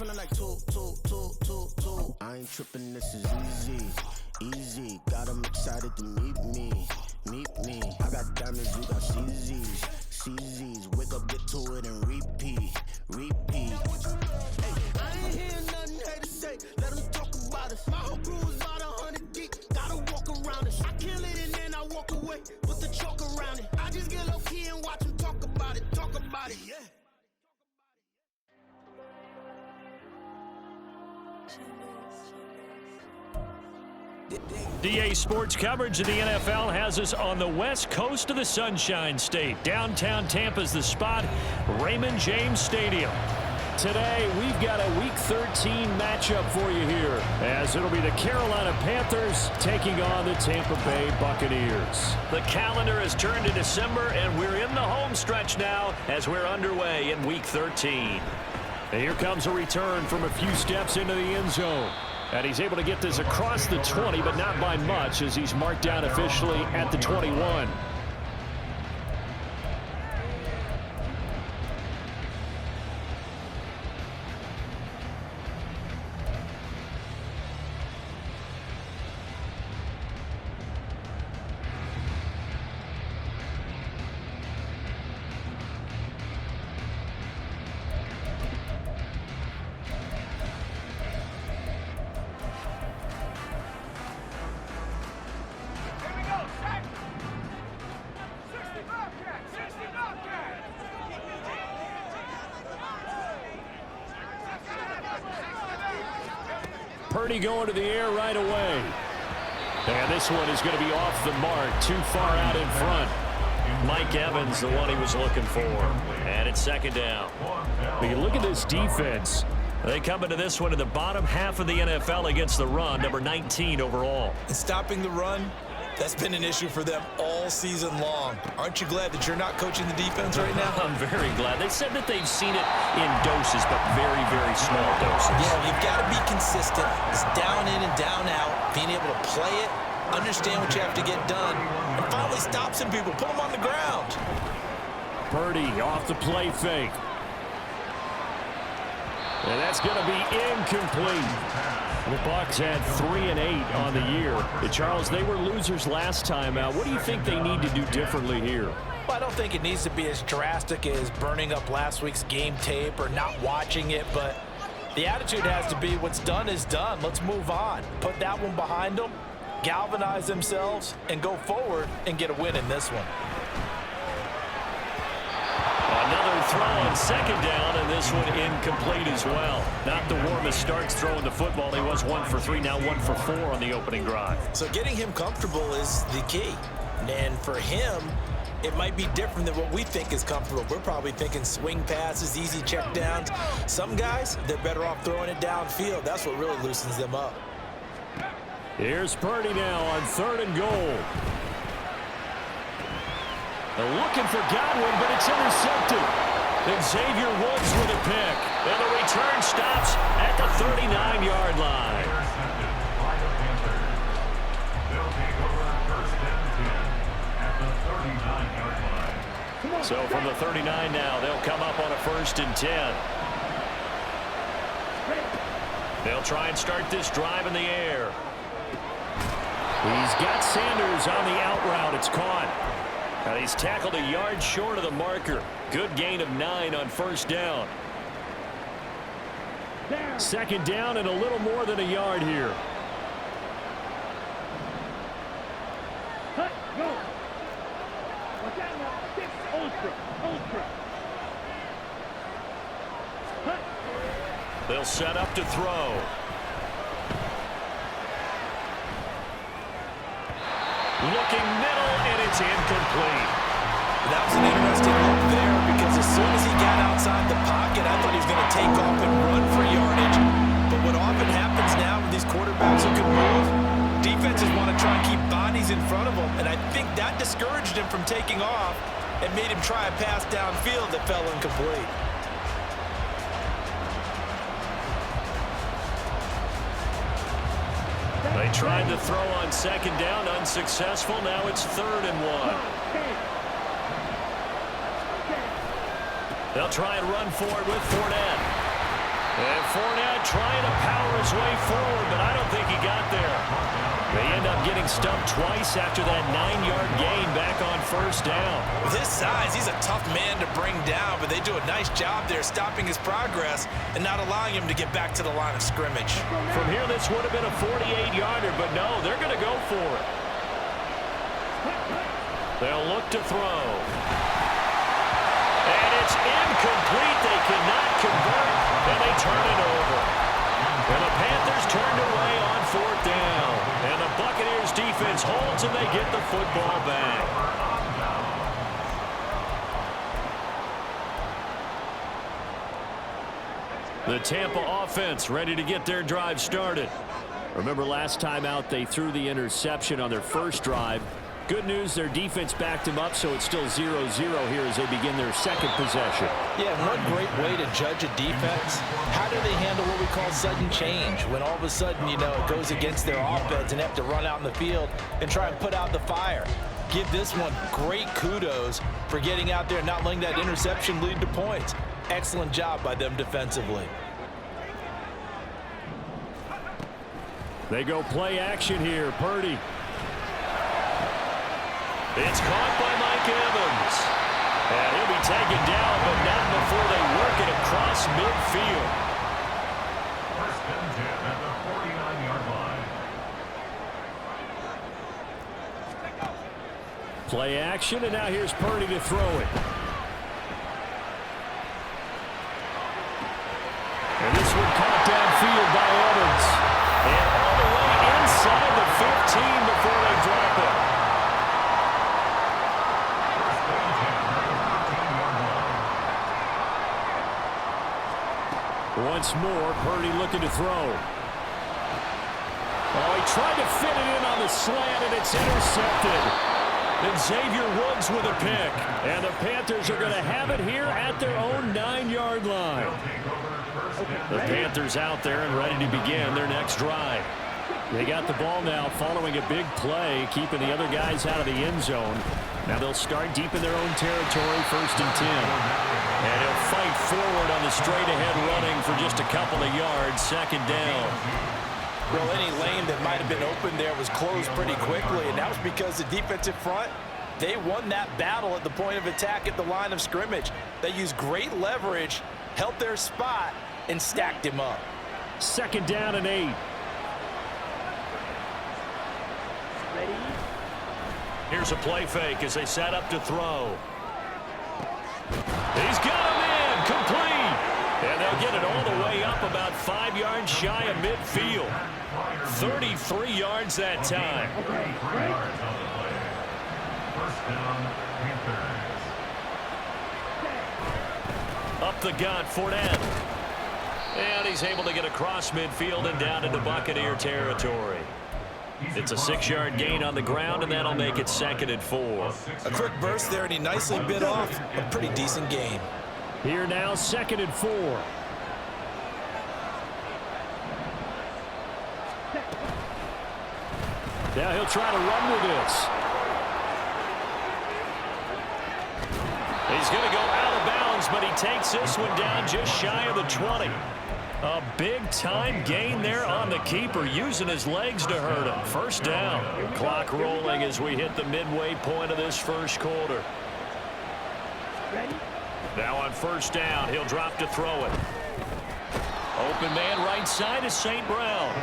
feeling like two. I ain't tripping, this is easy. Got 'em excited to meet me. I got diamonds, you got CZs. Wake up, get to it, and repeat. Hey, I ain't hearing nothing hate to say. Let them talk about us. My whole crew is about 100 deep. Gotta walk around it. I kill it and then I walk away with the chalk around it. I just get low key and watch them talk about it. Yeah. DA Sports coverage of the NFL has us on the west coast of the Sunshine State. Downtown Tampa's the spot, Raymond James Stadium. Today, we've got a Week 13 matchup for you here, as it'll be the Carolina Panthers taking on the Tampa Bay Buccaneers. The calendar has turned to December, and we're in the home stretch now as we're underway in Week 13. And here comes a return from a few steps into the end zone. And he's able to get this across the 20, but not by much, as he's marked down officially at the 21. Purdy going to the air right away. And this one is going to be off the mark, too far out in front. Mike Evans, the one he was looking for. And it's second down. But you look at this defense. They come into this one in the bottom half of the NFL against the run, number 19 overall. And stopping the run, that's been an issue for them all season long. Aren't you glad that you're not coaching the defense right now? I'm very glad. They said that they've seen it in doses, but very, very small doses. Yeah, you've got to be consistent. It's down in and down out. Being able to play it, understand what you have to get done, and finally stop some people. Put them on the ground. Purdy off the play fake. And that's going to be incomplete. The Bucs had 3 and 8 on the year. Charles, they were losers last time out. What do you think they need to do differently here? Well, I don't think it needs to be as drastic as burning up last week's game tape or not watching it, but the attitude has to be what's done is done. Let's move on. Put that one behind them, galvanize themselves, and go forward and get a win in this one. Another throw on second down, and this one incomplete as well. Not the warmest starts throwing the football. He was 1 for 3, now 1 for 4 on the opening drive. So getting him comfortable is the key. And for him, it might be different than what we think is comfortable. We're probably thinking swing passes, easy checkdowns. Some guys, they're better off throwing it downfield. That's what really loosens them up. Here's Purdy now on 3rd and goal. They're looking for Godwin, but it's intercepted. And Xavier Woods with a pick. And the return stops at the 39-yard line. So from the 39 now, they'll come up on a 1st and 10. They'll try and start this drive in the air. He's got Sanders on the out route. It's caught. And he's tackled a yard short of the marker. Good gain of 9 on 1st down. 2nd down and a little more than a yard here. They'll set up to throw. Looking middle, and it's incomplete. That was an interesting look there, because as soon as he got outside the pocket, I thought he was going to take off and run for yardage. But what often happens now with these quarterbacks who can move, defenses want to try and keep bodies in front of them, and I think that discouraged him from taking off and made him try a pass downfield that fell incomplete. They tried to throw on 2nd down, unsuccessful. Now it's 3rd and 1. They'll try and run for it with Fournette. And Fournette trying to power his way forward, but I don't think he got there. They end up getting stumped twice after that 9-yard gain back on first down. With his size, he's a tough man to bring down, but they do a nice job there stopping his progress and not allowing him to get back to the line of scrimmage. From here, this would have been a 48-yarder, but no, they're going to go for it. They'll look to throw. And it's incomplete. They cannot convert, and they turn it over. And the Panthers turned away on fourth down. And the Buccaneers defense holds, and they get the football back. The Tampa offense ready to get their drive started. Remember last time out they threw the interception on their first drive. Good news, their defense backed them up, so it's still 0-0 here as they begin their second possession. Yeah, one great way to judge a defense, how do they handle what we call sudden change? When all of a sudden, you know, it goes against their offense and they have to run out in the field and try and put out the fire. Give this one great kudos for getting out there and not letting that interception lead to points. Excellent job by them defensively. They go play action here. Purdy. It's caught by Mike Evans. And he'll be taken down, but not before they work it across midfield. First and 10 at the 49-yard line. Play action, and now here's Purdy to throw it. And this one caught downfield by Evans. And all the way inside the 15 before they drop it. Once more, Purdy looking to throw. Oh, he tried to fit it in on the slant, and it's intercepted. And Xavier Woods with a pick. And the Panthers are going to have it here at their own 9-yard line. The Panthers out there and ready to begin their next drive. They got the ball now following a big play, keeping the other guys out of the end zone. Now they'll start deep in their own territory, 1st and 10. And he'll fight forward on the straight-ahead running for just a couple of yards, 2nd down. Well, any lane that might have been open there was closed pretty quickly, and that was because the defensive front, they won that battle at the point of attack at the line of scrimmage. They used great leverage, held their spot, and stacked him up. 2nd down and 8. Here's a play fake as they set up to throw. He's got him in, complete. And they'll get it all the way up about 5 yards shy of midfield. 33 yards that time. First down, Panthers. Up the gut, Fournette. And he's able to get across midfield and down into Buccaneer territory. It's a 6-yard gain on the ground, and that'll make it 2nd and 4. A quick burst there, and he nicely bit off a pretty decent gain. Here now, 2nd and 4. Now he'll try to run with this. He's going to go out of bounds, but he takes this one down just shy of the 20. A big-time gain there on the keeper, using his legs to hurt him. 1st down. Clock rolling as we hit the midway point of this first quarter. Now on 1st down, he'll drop to throw it. Open man right side is St. Brown.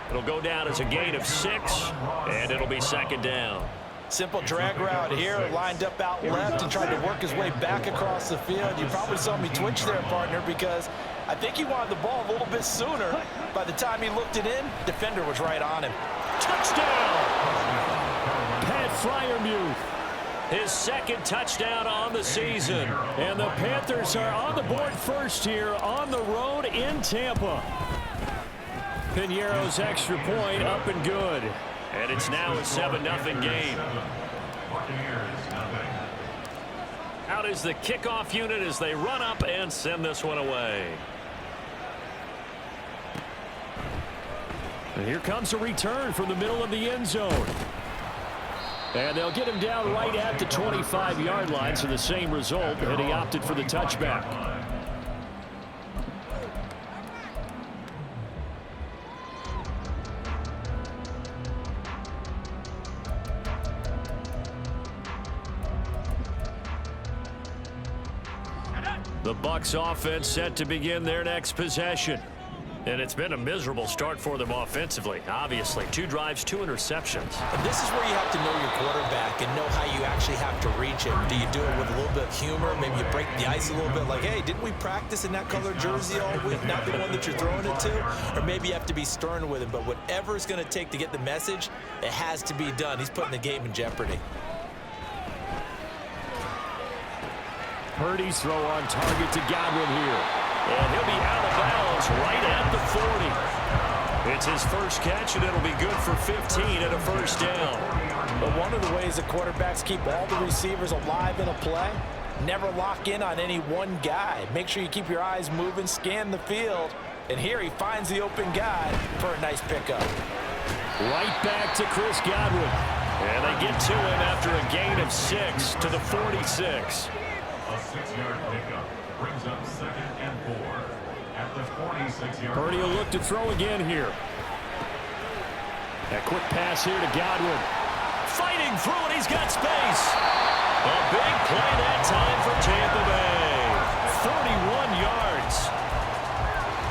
It'll go down as a gain of 6, and it'll be 2nd down. Simple drag route here, lined up out left and tried to work his way back across the field. You probably saw me twitch there, partner, because I think he wanted the ball a little bit sooner. By the time he looked it in, defender was right on him. Touchdown! Pat Freiermuth, his 2nd touchdown on the season. And the Panthers are on the board first here on the road in Tampa. Piñeiro's extra point up and good. And it's now a 7-0 game. Out is the kickoff unit as they run up and send this one away. And here comes a return from the middle of the end zone. And they'll get him down right at the 25-yard line, so the same result, and he opted for the touchback. The Bucs offense set to begin their next possession. And it's been a miserable start for them offensively, obviously. 2 drives, 2 interceptions. And this is where you have to know your quarterback and know how you actually have to reach him. Do you do it with a little bit of humor? Maybe you break the ice a little bit like, hey, didn't we practice in that color jersey all week? Not the one that you're throwing it to? Or maybe you have to be stern with him. But whatever it's going to take to get the message, it has to be done. He's putting the game in jeopardy. Purdy's throw on target to Godwin here. And he'll be out of bounds right at the 40. It's his first catch, and it'll be good for 15 and a first down. But one of the ways the quarterbacks keep all the receivers alive in a play, never lock in on any one guy. Make sure you keep your eyes moving, scan the field. And here he finds the open guy for a nice pickup. Right back to Chris Godwin. And they get to him after a gain of 6 to the 46. A 6-yard pickup brings up 2nd and 4 at the 46-yard. Purdy will look to throw again here. A quick pass here to Godwin. Fighting through it, he's got space. A big play that time for Tampa Bay. 41 yards.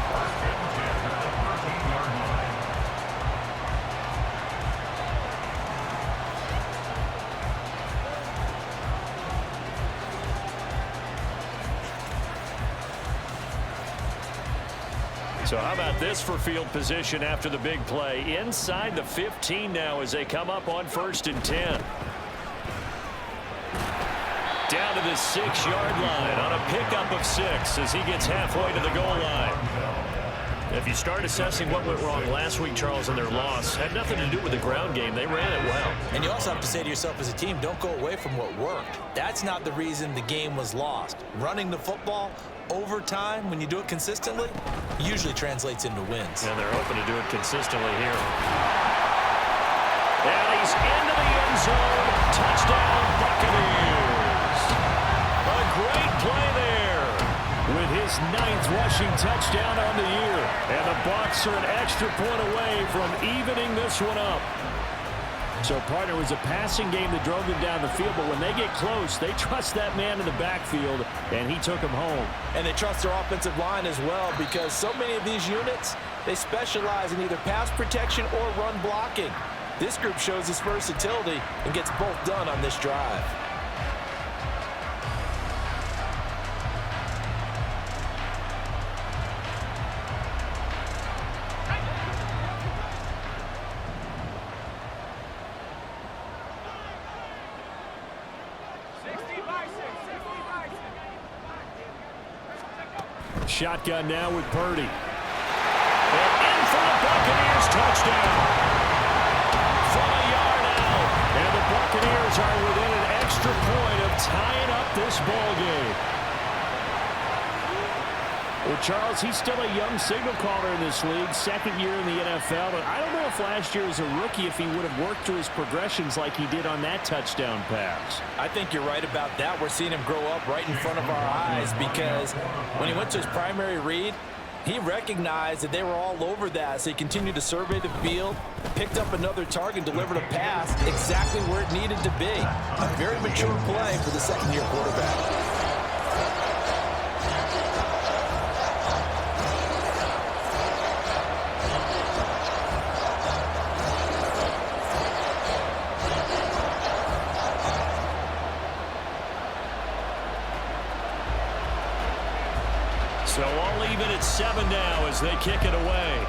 First and 10 at the 13-yard line. So how about this for field position after the big play? Inside the 15 now as they come up on 1st and 10. Down to the 6-yard line on a pickup of 6 as he gets halfway to the goal line. If you start assessing what went wrong last week, Charles, in their loss, had nothing to do with the ground game. They ran it well. And you also have to say to yourself as a team, don't go away from what worked. That's not the reason the game was lost. Running the football over time, when you do it consistently, usually translates into wins. And they're hoping to do it consistently here. And he's into the end zone. Touchdown, Buccaneers. A great play there with his 9th rushing touchdown on the year. And the Bucs are an extra point away from evening this one up. So, partner, it was a passing game that drove them down the field, but when they get close, they trust that man in the backfield, and he took him home. And they trust their offensive line as well, because so many of these units, they specialize in either pass protection or run blocking. This group shows its versatility and gets both done on this drive. Shotgun now with Purdy. And in for the Buccaneers touchdown. From a yard out. And the Buccaneers are within an extra point of tying up this ball game. Well, Charles, he's still a young signal caller in this league, 2nd year in the NFL. And I don't know if last year as a rookie if he would have worked through his progressions like he did on that touchdown pass. I think you're right about that. We're seeing him grow up right in front of our eyes, because when he went to his primary read, he recognized that they were all over that, so he continued to survey the field, picked up another target, delivered a pass exactly where it needed to be. A very mature play for the 2nd-year quarterback. So all even at 7 now as they kick it away.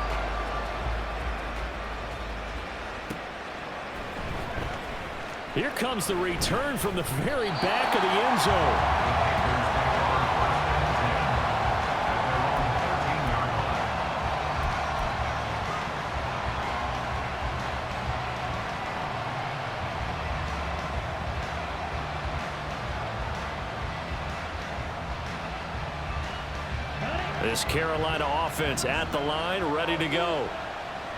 Here comes the return from the very back of the end zone. This Carolina offense at the line, ready to go.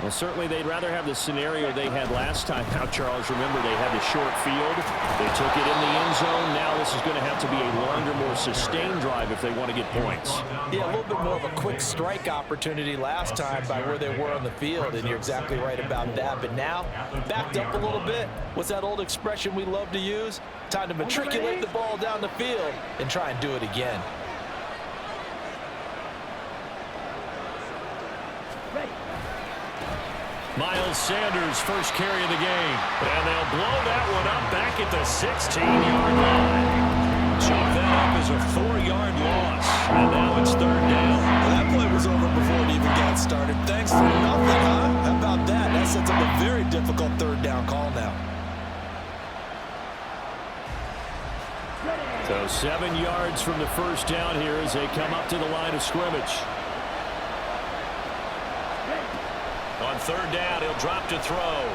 Well, certainly they'd rather have the scenario they had last time. Now, Charles, remember they had the short field. They took it in the end zone. Now this is going to have to be a longer, more sustained drive if they want to get points. Yeah, a little bit more of a quick strike opportunity last time by where they were on the field, and you're exactly right about that. But now, backed up a little bit. What's that old expression we love to use? Time to matriculate the ball down the field and try and do it again. Miles Sanders' first carry of the game. And they'll blow that one up back at the 16-yard line. Chalk that up as a 4-yard loss. And now it's third down. Well, that play was over before it even got started. Thanks for nothing, huh? How about that? That sets up a very difficult third down call now. So 7 yards from the first down here as they come up to the line of scrimmage. On third down, he'll drop to throw.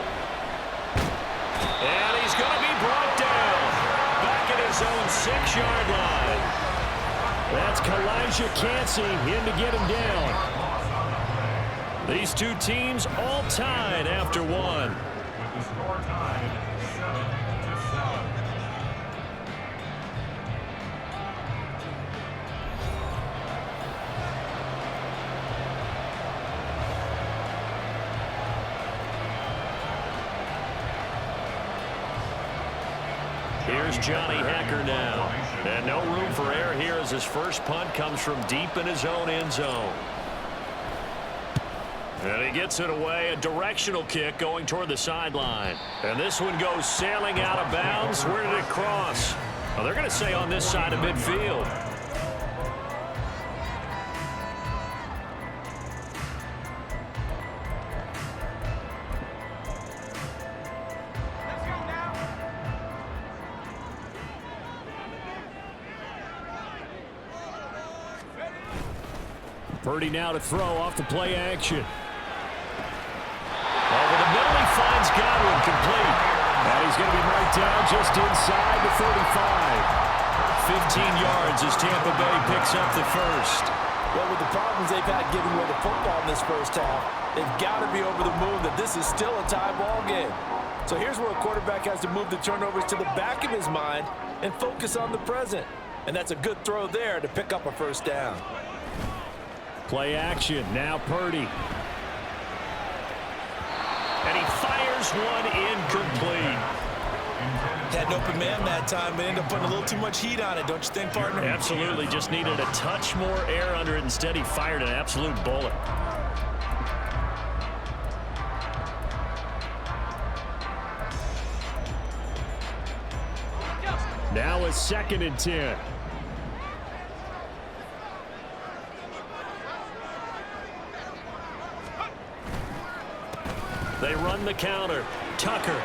And he's going to be brought down. Back at his own 6-yard line. That's Kalijah Cansey in to get him down. These two teams all tied after one. With the score tied 7-7. Here's Johnny Hacker now. And no room for error here as his first punt comes from deep in his own end zone. And he gets it away, a directional kick going toward the sideline. And this one goes sailing out of bounds. Where did it cross? Well, they're going to say on this side of midfield. Purdy now to throw off the play action. Over the middle, he finds Godwin complete. And he's going to be marked down just inside the 35. 15 yards as Tampa Bay picks up the first. Well, with the problems they've had giving away the football in this first half, they've got to be over the moon that this is still a tie ball game. So here's where a quarterback has to move the turnovers to the back of his mind and focus on the present. And that's a good throw there to pick up a first down. Play action, now Purdy. And he fires one incomplete. Had an open man that time, but ended up putting a little too much heat on it, don't you think, partner? Absolutely, just needed a touch more air under it. Instead, he fired an absolute bullet. Now a 2nd and 10. They run the counter. Tucker. And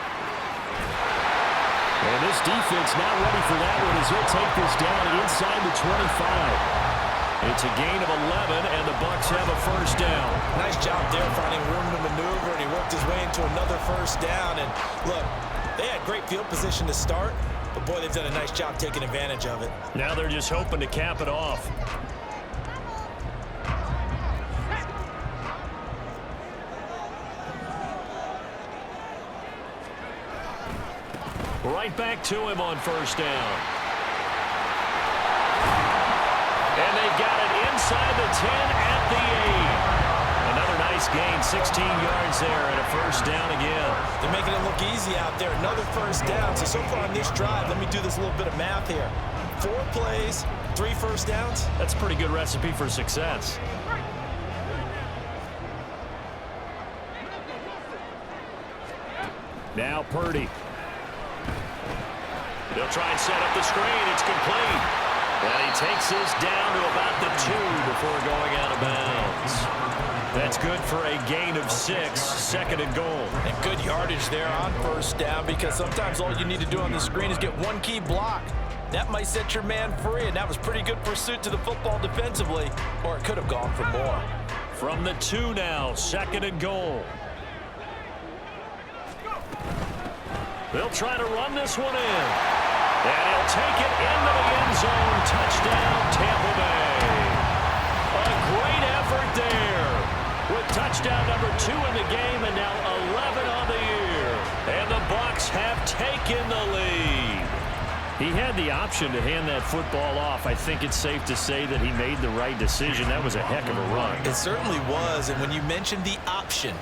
this defense not ready for that one as he'll take this down inside the 25. It's a gain of 11, and the Bucs have a first down. Nice job there finding room to maneuver, and he worked his way into another first down. And look, they had great field position to start, but boy, they've done a nice job taking advantage of it. Now they're just hoping to cap it off. Right back to him on first down. And they've got it inside the 10 at the 8. Another nice gain, 16 yards there, and a first down again. They're making it look easy out there. Another first down. So far on this drive, let me do this little bit of math here. 4 plays, 3 first downs. That's a pretty good recipe for success. Now Purdy. They'll try and set up the screen. It's complete. And he takes this down to about the 2 before going out of bounds. That's good for a gain of 6, 2nd and goal. And good yardage there on first down, because sometimes all you need to do on the screen is get one key block. That might set your man free, and that was pretty good pursuit to the football defensively, or it could have gone for more. From the 2 now, 2nd and goal. They'll try to run this one in. And he'll take it into the end zone. Touchdown, Tampa Bay. A great effort there. With touchdown number 2 in the game and now 11 on the year. And the Bucs have taken the lead. He had the option to hand that football off. I think it's safe to say that he made the right decision. That was a heck of a run. It certainly was. And when you mentioned the option,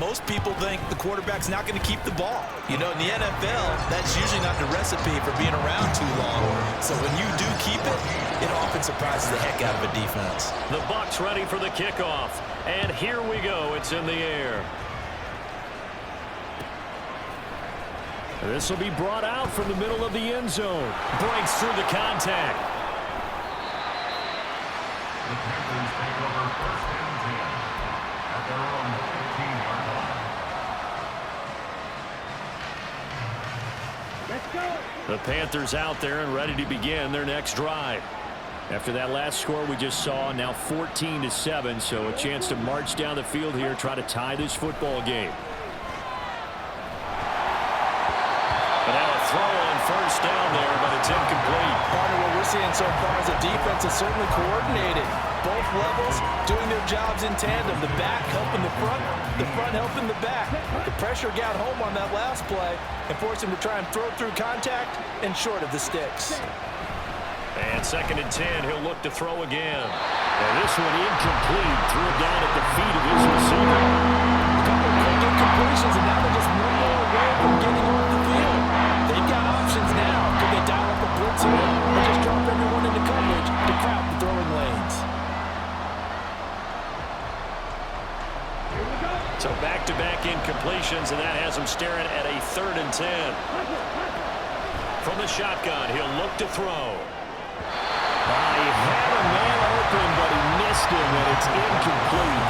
Most people think the quarterback's not going to keep the ball. You know, in the NFL, that's usually not the recipe for being around too long. So when you do keep it, it often surprises the heck out of a defense. The Bucs ready for the kickoff. And here we go. It's in the air. This will be brought out from the middle of the end zone. Breaks through the contact. The Panthers take over first and 10 at their own 15-yard line. Let's go. The Panthers out there and ready to begin their next drive. After that last score we just saw, now 14-7, so a chance to march down the field here, try to tie this football game. But now a throw on first down there, but it's incomplete. Partner, what we're seeing so far is the defense is certainly coordinated. Both levels doing their jobs in tandem. The back helping the front helping the back. The pressure got home on that last play and forced him to try and throw through contact and short of the sticks. And second and 10, he'll look to throw again. And this one incomplete. Threw it down at the feet of his receiver. A couple of quick incompletions, and now they're just one more away from getting off the field. They've got options now. Could they dial up a blitz here or just drop everyone into coverage to crowd the throwing lanes? So back-to-back incompletions, and that has him staring at a 3rd and 10. From the shotgun, he'll look to throw. He had a man open, but he missed him, and it's incomplete.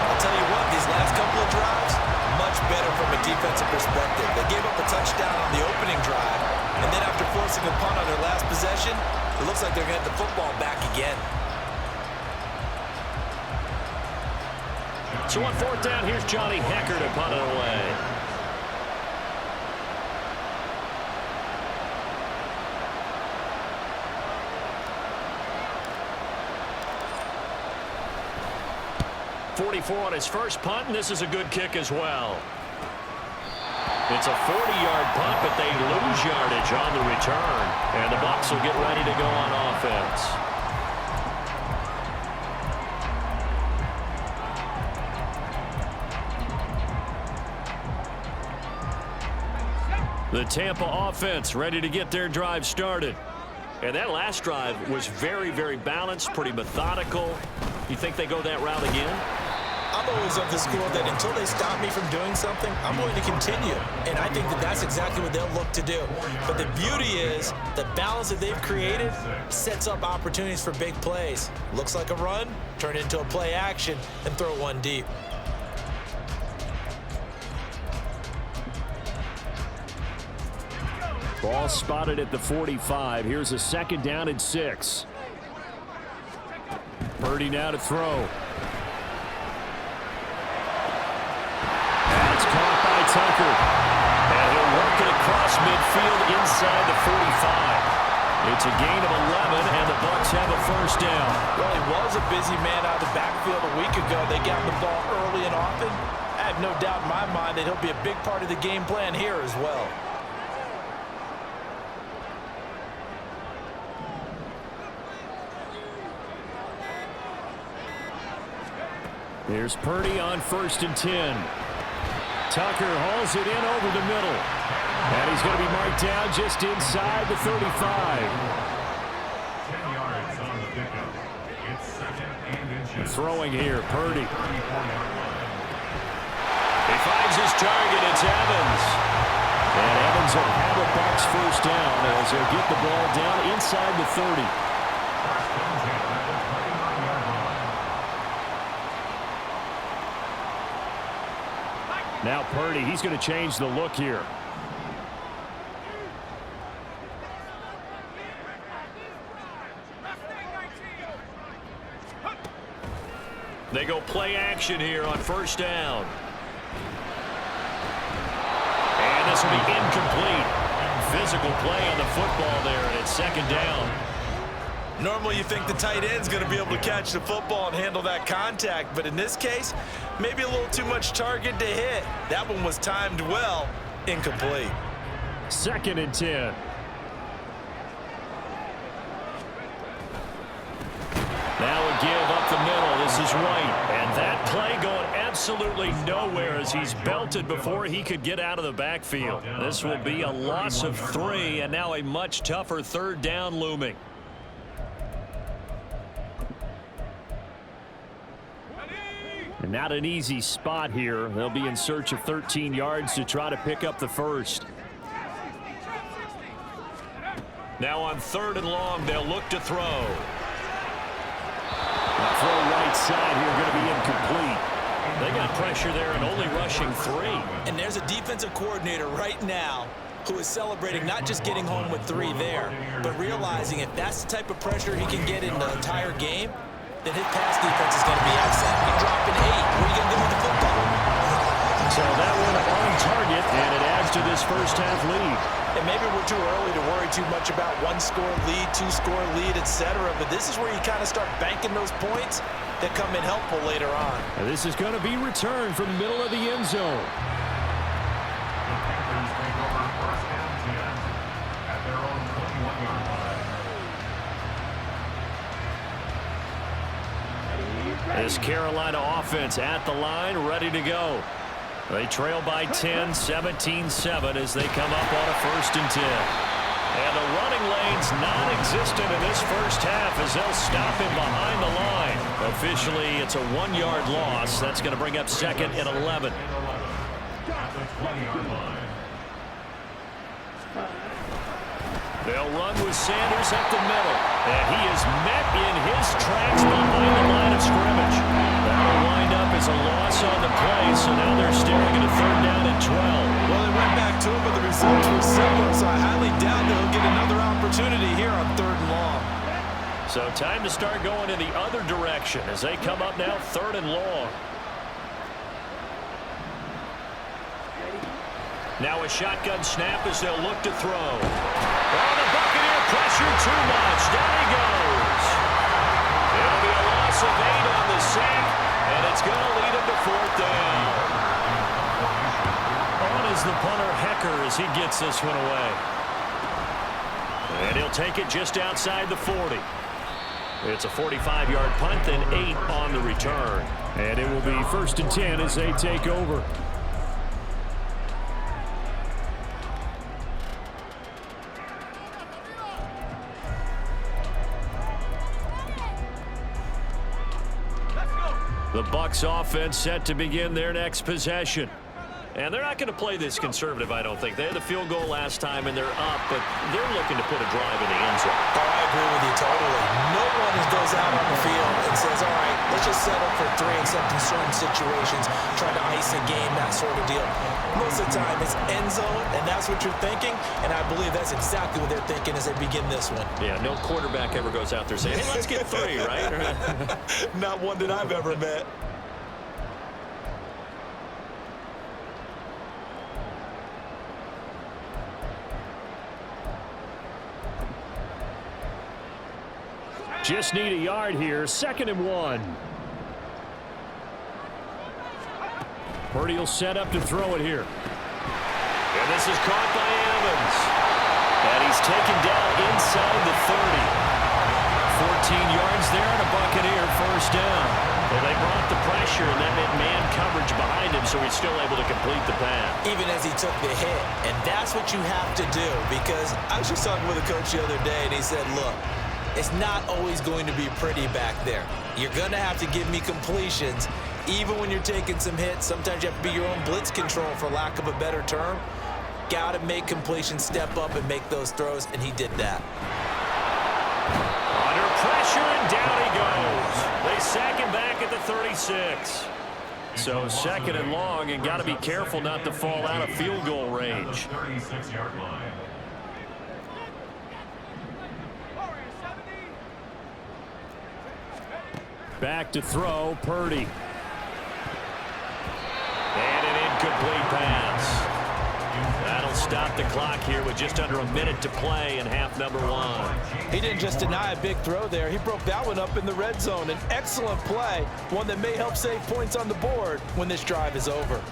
I'll tell you what, these last couple of drives, much better from a defensive perspective. They gave up a touchdown on the opening drive, and then after forcing a punt on their last possession, it looks like they're going to get the football back again. So on 4th down, here's Johnny Hecker to punt it away. On his first punt, and this is a good kick as well. It's a 40-yard punt, but they lose yardage on the return, and the Bucs will get ready to go on offense. The Tampa offense ready to get their drive started. And that last drive was very, very balanced, pretty methodical. You think they go that route again? I'm always of the school that until they stop me from doing something, I'm going to continue. And I think that that's exactly what they'll look to do. But the beauty is the balance that they've created sets up opportunities for big plays. Looks like a run, turn it into a play action, and throw one deep. Ball spotted at the 45. Here's a 2nd down and 6. Purdy now to throw. That's caught by Tucker. And he'll work it across midfield inside the 45. It's a gain of 11, and the Bucs have a first down. Well, he was a busy man out of the backfield a week ago. They got the ball early and often. I have no doubt in my mind that he'll be a big part of the game plan here as well. Here's Purdy on 1st and 10. Tucker hauls it in over the middle. And he's going to be marked down just inside the 35. 10 yards on the pickup. It's 2nd and inches. Throwing here, Purdy. He finds his target. It's Evans. And Evans will have a Bucs first down as he'll get the ball down inside the 30. Now Purdy, he's going to change the look here. They go play action here on 1st down. And this will be incomplete. Physical play on the football there, and it's 2nd down. Normally you think the tight end's going to be able to catch the football and handle that contact, but in this case, maybe a little too much target to hit. That one was timed well, incomplete. 2nd and 10. Now a give up the middle. This is White, and that play going absolutely nowhere as he's belted before he could get out of the backfield. This will be a loss of 3, and now a much tougher third down looming. And not an easy spot here. They'll be in search of 13 yards to try to pick up the first. Now on 3rd and long, they'll look to throw. The throw right side here going to be incomplete. They got pressure there and only rushing 3. And there's a defensive coordinator right now who is celebrating not just getting home with 3 there, but realizing if that's the type of pressure he can get in the entire game, then his pass defense is going to be excellent. You're dropping 8. What are you going to do with the football? So that one on target, and it adds to this first half lead. And maybe we're too early to worry too much about 1-score lead, 2-score lead, etc. But this is where you kind of start banking those points that come in helpful later on. And this is going to be returned from the middle of the end zone. The Panthers take over 1st and 10 at their own 21-yard line. This Carolina offense at the line, ready to go. They trail by 10, 17-7 as they come up on a 1st and 10. And the running lane's non-existent in this first half as they'll stop him behind the line. Officially, it's a 1-yard loss. That's going to bring up 2nd and 11. At the 20-yard line. They'll run with Sanders up the middle. And he is met in his tracks behind the line of scrimmage. That'll wind up as a loss on the play, so now they're staring at a 3rd down and 12. Well, they went back to it, but the results were similar, so I highly doubt they'll get another opportunity here on 3rd and long. So time to start going in the other direction as they come up now 3rd and long. Now a shotgun snap as they'll look to throw. Oh, the Buccaneer pressure too much. Down he goes. It'll be a loss of 8 on the sack, and it's going to lead him to 4th down. On is the punter Hecker as he gets this one away. And he'll take it just outside the 40. It's a 45-yard punt, then 8 on the return. And it will be 1st and 10 as they take over. The Bucs offense set to begin their next possession. And they're not going to play this conservative, I don't think. They had the field goal last time, and they're up, but they're looking to put a drive in the end zone. Oh, I agree with you totally. No one goes out on the field and says, all right, let's just settle for 3 in some certain situations, try to ice a game, that sort of deal. Most of the time, it's end zone, and that's what you're thinking, and I believe that's exactly what they're thinking as they begin this one. Yeah, no quarterback ever goes out there saying, hey, let's get 3, right? Not one that I've ever met. Just need a yard here. 2nd and 1. Purdy will set up to throw it here. And this is caught by Evans. And he's taken down inside the 30. 14 yards there and a Buccaneer 1st down. Well, they brought the pressure and then man coverage behind him, so he's still able to complete the pass. Even as he took the hit. And that's what you have to do, because I was just talking with a coach the other day, and he said, look, it's not always going to be pretty back there. You're going to have to give me completions. Even when you're taking some hits, sometimes you have to be your own blitz control, for lack of a better term. Got to make completions, step up and make those throws, and he did that. Under pressure, and down he goes. They sack him back at the 36. So 2nd and long, and got to be careful not to fall out of field goal range. 36-yard line. Back to throw, Purdy. And an incomplete pass. That'll stop the clock here with just under a minute to play in half number 1. He didn't just deny a big throw there. He broke that one up in the red zone. An excellent play, one that may help save points on the board when this drive is over.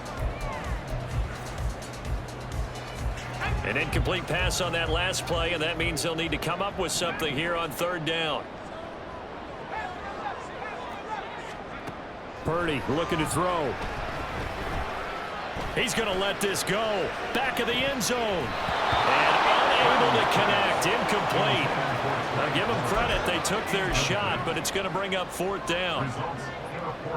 An incomplete pass on that last play, and that means they'll need to come up with something here on 3rd down. Purdy looking to throw. He's going to let this go. Back of the end zone. And unable to connect. Incomplete. Now give them credit. They took their shot, but it's going to bring up 4th down.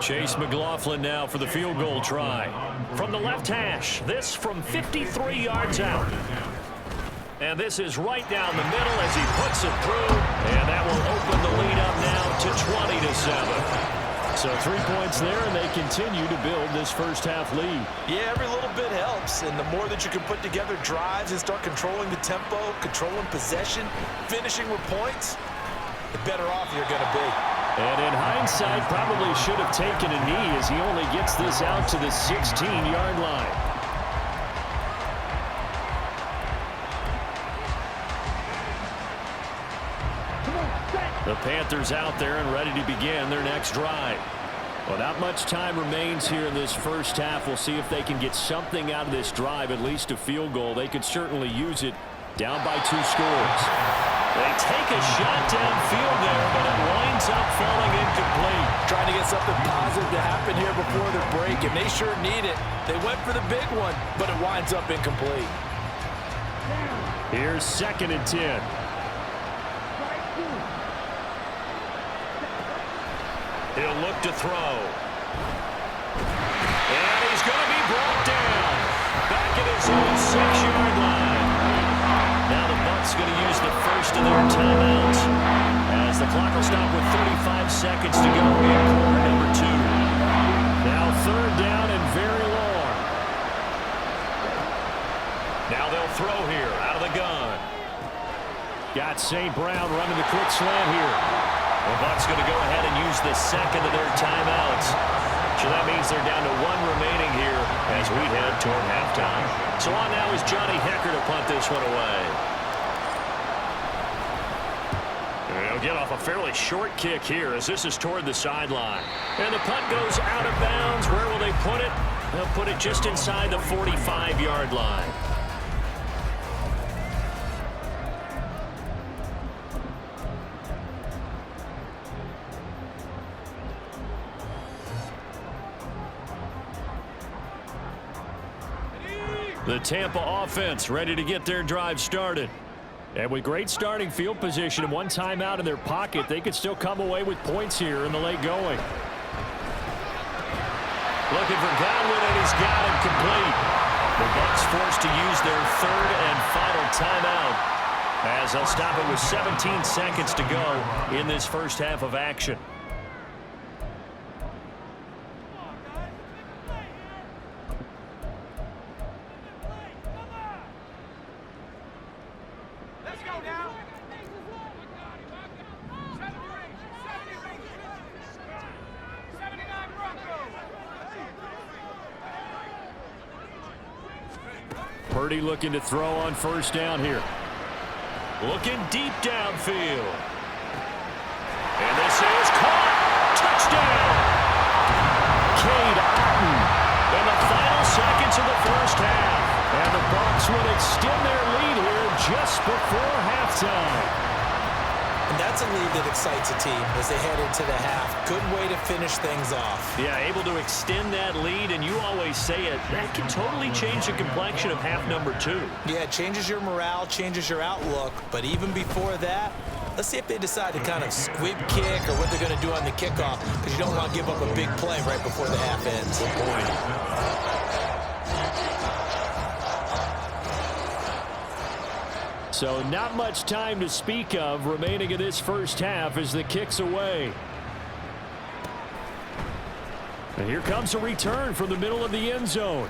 Chase McLaughlin now for the field goal try. From the left hash, this from 53 yards out. And this is right down the middle as he puts it through. And that will open the lead up now to 20-7. So 3 points there, and they continue to build this first half lead. Yeah, every little bit helps, and the more that you can put together drives and start controlling the tempo, controlling possession, finishing with points, the better off you're going to be. And in hindsight, probably should have taken a knee as he only gets this out to the 16-yard line. The Panthers out there and ready to begin their next drive. Well, not much time remains here in this first half. We'll see if they can get something out of this drive, at least a field goal. They could certainly use it. Down by 2 scores. They take a shot downfield there, but it winds up falling incomplete. Trying to get something positive to happen here before the break, and they sure need it. They went for the big one, but it winds up incomplete. Here's 2nd and 10. He'll look to throw. And he's going to be brought down. Back at his own 6-yard line. Now the Bucs going to use the first of their timeouts as the clock will stop with 35 seconds to go in quarter number 2. Now 3rd down and very long. Now they'll throw here out of the gun. Got St. Brown running the quick slant here. The Bucs going to go ahead and use the 2nd of their timeouts. So that means they're down to 1 remaining here as we head toward halftime. So on now is Johnny Hecker to punt this one away. They'll get off a fairly short kick here as this is toward the sideline. And the punt goes out of bounds. Where will they put it? They'll put it just inside the 45-yard line. The Tampa offense ready to get their drive started. And with great starting field position and 1 timeout in their pocket, they could still come away with points here in the late going. Looking for Godwin, and he's got him complete. The Bucs forced to use their 3rd and final timeout as they'll stop it with 17 seconds to go in this first half of action. Purdy looking to throw on 1st down here. Looking deep downfield. And this is caught. Touchdown. Cade Otton in the final seconds of the first half. And the Bucs would extend their lead here just before halftime. And that's a lead that excites a team as they head into the half. Good way to finish things off. Yeah, able to extend that lead, and you always say it, that can totally change the complexion of half number 2. Yeah, it changes your morale, changes your outlook. But even before that, let's see if they decide to kind of squib kick or what they're going to do on the kickoff, because you don't want to give up a big play right before the half ends. Good point. So not much time to speak of remaining in this first half as the kick's away. And here comes a return from the middle of the end zone.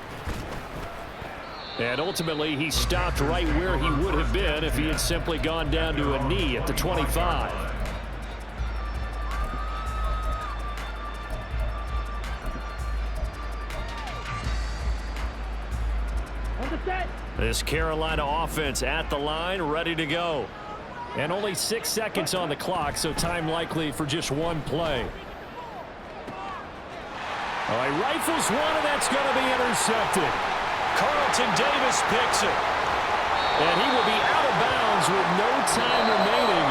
And ultimately, he stopped right where he would have been if he had simply gone down to a knee at the 25. This Carolina offense at the line, ready to go. And only 6 seconds on the clock, so time likely for just 1 play. All right, rifles one, and that's going to be intercepted. Carlton Davis picks it. And he will be out of bounds with no time remaining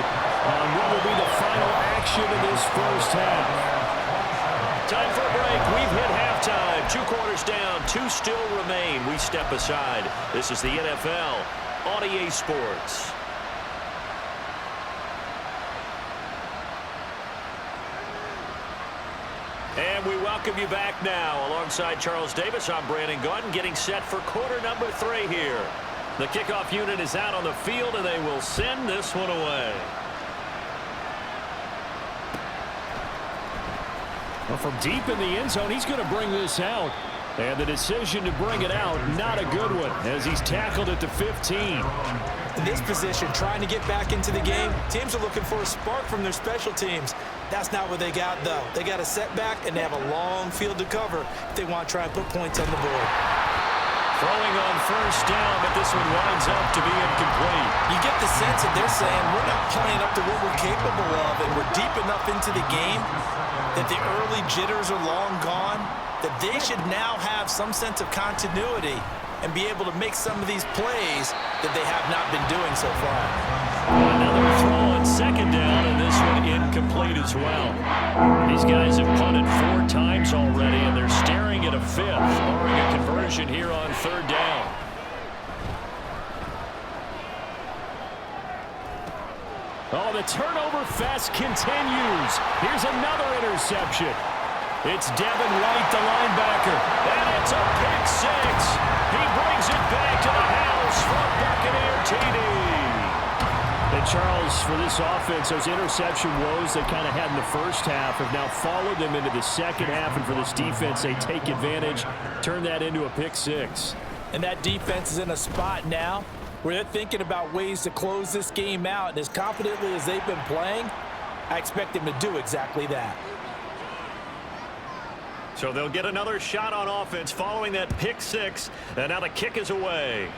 on what will be the final action of this first half. Time for a break. We've hit halftime. 2 quarters down. 2 still remain. We step aside. This is the NFL on EA Sports. And we welcome you back now. Alongside Charles Davis, I'm Brandon Gaudin, getting set for quarter number 3 here. The kickoff unit is out on the field, and they will send this one away. Well, from deep in the end zone, he's going to bring this out. And the decision to bring it out, not a good one, as he's tackled at the 15. In this position, trying to get back into the game, teams are looking for a spark from their special teams. That's not what they got, though. They got a setback, and they have a long field to cover if they want to try and put points on the board. Throwing on first down, but this one winds up to be incomplete. You get the sense that they're saying we're not playing up to what we're capable of, and we're deep enough into the game that the early jitters are long gone, that they should now have some sense of continuity and be able to make some of these plays that they have not been doing so far. Another throw on second down, and this one incomplete as well. These guys have punted 4 times already, and they're staring at a 5th, barring a conversion here on third down. Oh, the turnover fest continues. Here's another interception. It's Devin White, the linebacker, and it's a pick 6. He brings it back to the house for a Buccaneer TD. And Charles, for this offense, those interception woes they kind of had in the first half have now followed them into the second half, and for this defense, they take advantage, turn that into a pick 6. And that defense is in a spot now where they're thinking about ways to close this game out, and as confidently as they've been playing, I expect them to do exactly that. So they'll get another shot on offense following that pick 6, and now the kick is away.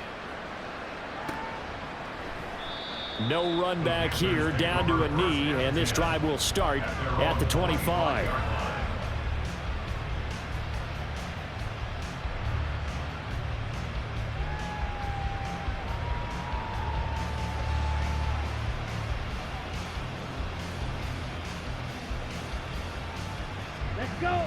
No run back here, down to a knee, and this drive will start at the 25. Let's go.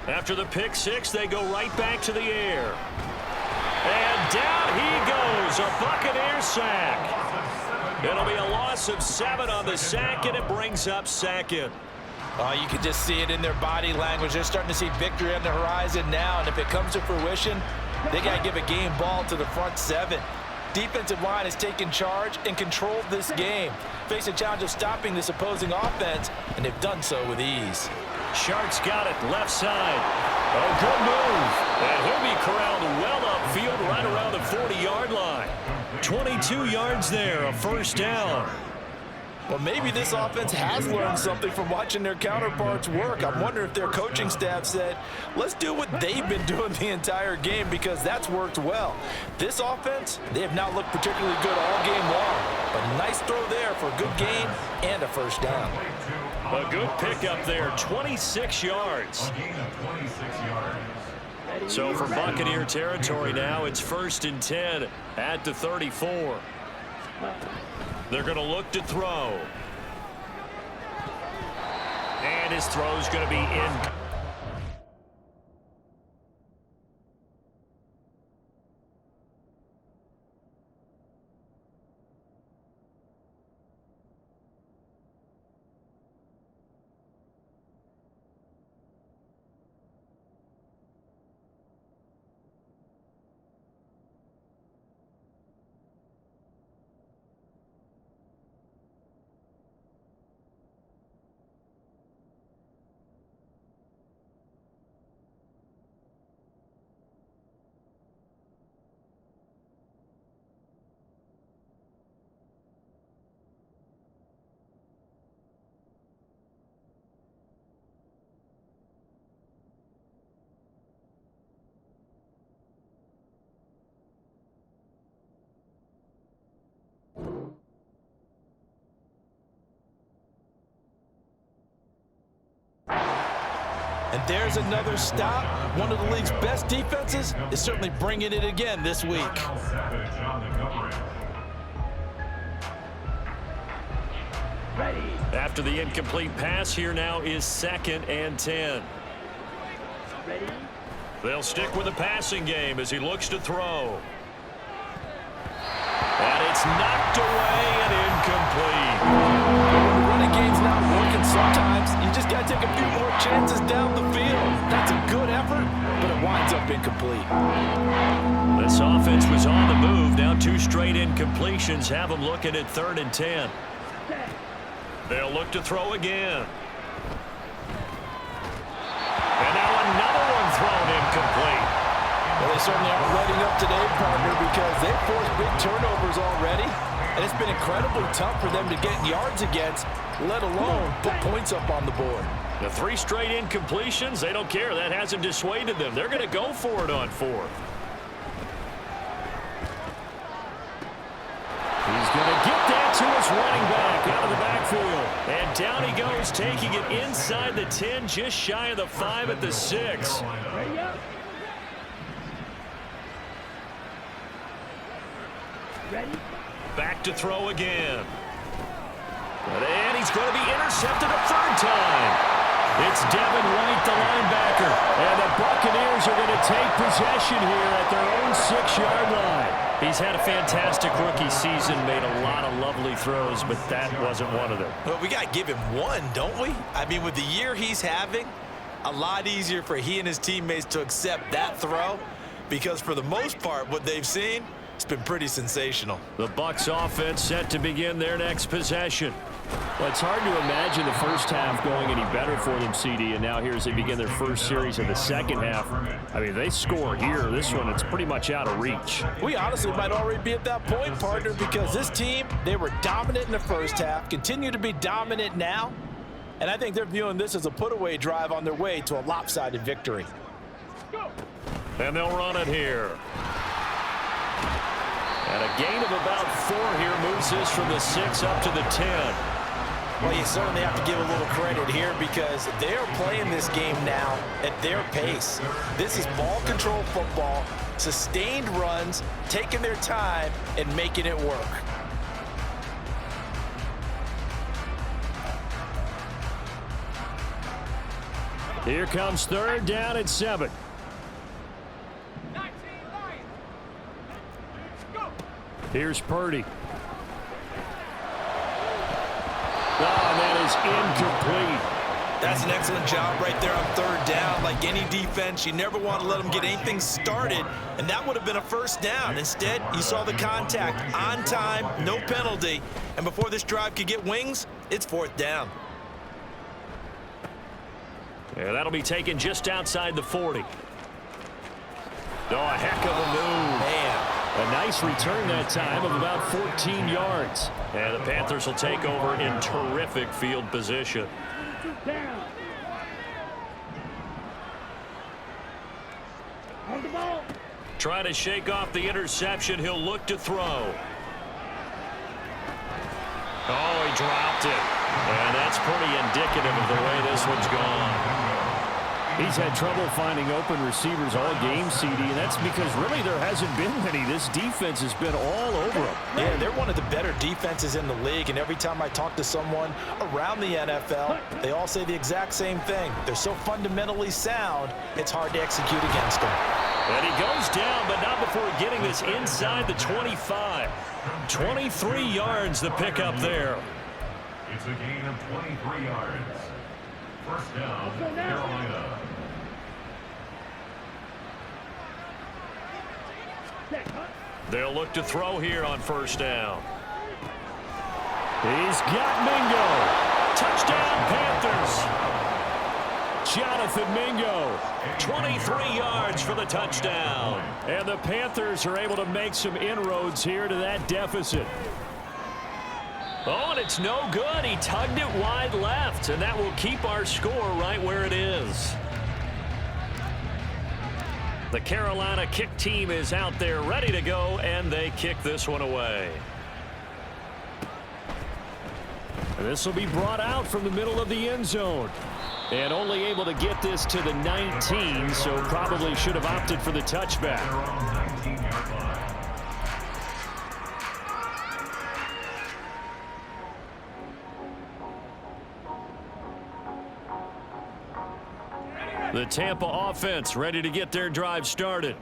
After the pick 6, they go right back to the air. And down he goes, a Buccaneer sack. It'll be a loss of 7 on the sack, and it brings up second. Oh, you can just see it in their body language. They're starting to see victory on the horizon now, and if it comes to fruition, they got to give a game ball to the front 7. Defensive line has taken charge and controlled this game. Face a challenge of stopping this opposing offense, and they've done so with ease. Sharks got it, left side. Oh, good move. And he'll be corralled well upfield right around the 40-yard line. 22 yards there, a first down. Well, maybe this offense has learned something from watching their counterparts work. I'm wondering if their coaching staff said, let's do what they've been doing the entire game, because that's worked well. This offense, they have not looked particularly good all game long, but a nice throw there for a good gain and a first down. A good pickup there, 26 yards. So from Buccaneer territory now, it's 1st and 10 at the 34. They're going to look to throw. And his throw's going to be in. And there's another stop. One of the league's best defenses is certainly bringing it again this week. After the incomplete pass, here now is 2nd and 10. They'll stick with the passing game as he looks to throw. And it's knocked away and incomplete. When the running game's not working sometimes, you just got to take a few more chances down the field. That's a good effort, but it winds up incomplete. This offense was on the move. Now 2 straight incompletions have them looking at 3rd and 10. They'll look to throw again. And now another one thrown incomplete. Well, they certainly aren't letting up today, partner, because they've forced big turnovers already. And it's been incredibly tough for them to get yards against, let alone put points up on the board. The 3 straight incompletions, they don't care. That hasn't dissuaded them. They're going to go for it on 4th. He's going to get that to his running back out of the backfield. And down he goes, taking it inside the 10, just shy of the 5 at the 6. Back to throw again. And he's going to be intercepted a 3rd time. It's Devin White, the linebacker. And the Buccaneers are going to take possession here at their own 6-yard line. He's had a fantastic rookie season, made a lot of lovely throws, but that wasn't one of them. Well, we got to give him one, don't we? I mean, with the year he's having, a lot easier for he and his teammates to accept that throw, because for the most part, what they've seen, it's been pretty sensational. The Bucs offense set to begin their next possession. Well, it's hard to imagine the first half going any better for them, CD, and now here as they begin their first series of the second half. I mean, they score here. This one, it's pretty much out of reach. We honestly might already be at that point, partner, because this team, they were dominant in the first half, continue to be dominant now, and I think they're viewing this as a put-away drive on their way to a lopsided victory. And they'll run it here. And a gain of about 4 here moves this from the 6 up to the 10. Well, you certainly have to give a little credit here because they are playing this game now at their pace. This is ball control football, sustained runs, taking their time and making it work. Here comes 3rd down and 7. Here's Purdy. Oh, and that is incomplete. That's an excellent job right there on 3rd down. Like any defense, you never want to let them get anything started, and that would have been a 1st down. Instead, you saw the contact on time, no penalty, and before this drive could get wings, it's 4th down. Yeah, that'll be taken just outside the 40. Oh, a heck of a move. Man. A nice return that time of about 14 yards. And the Panthers will take over in terrific field position. Trying to shake off the interception. He'll look to throw. Oh, he dropped it. And that's pretty indicative of the way this one's gone. He's had trouble finding open receivers all game, CD, and that's because really there hasn't been many. This defense has been all over him. Yeah, they're one of the better defenses in the league, and every time I talk to someone around the NFL, they all say the exact same thing. They're so fundamentally sound, it's hard to execute against them. And he goes down, but not before getting this inside the 25. 23 yards the pickup there. It's a gain of 23 yards. 1st down, Carolina. They'll look to throw here on 1st down. He's got Mingo. Touchdown, Panthers. Jonathan Mingo, 23 yards for the touchdown. And the Panthers are able to make some inroads here to that deficit. Oh, and it's no good. He tugged it wide left, and that will keep our score right where it is. The Carolina kick team is out there ready to go, and they kick this one away. And this will be brought out from the middle of the end zone. And only able to get this to the 19, so probably should have opted for the touchback. The Tampa offense ready to get their drive started.